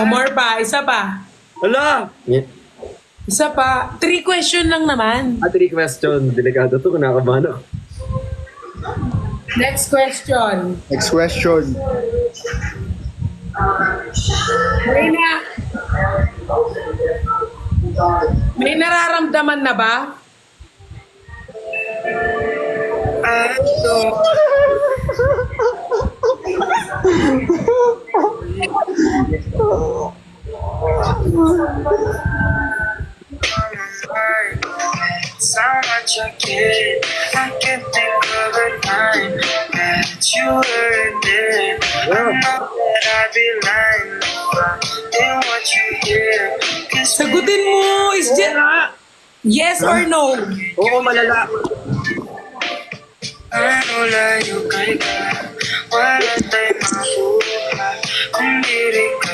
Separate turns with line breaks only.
More pa, isa pa.
Hala!
Isa pa. 3 question lang naman.
3 question. Delikado to, kinakabahan ako.
Next question.
Next question.
May nararamdaman na ba?
So much I get, I can think of a time that you were there. I know that I'd be lying if I didn't want you here.
Sagutin mo, is yes or no?
Oo, malala.
Ano layo kay ka, wala tayo mabuhay kung di rin ka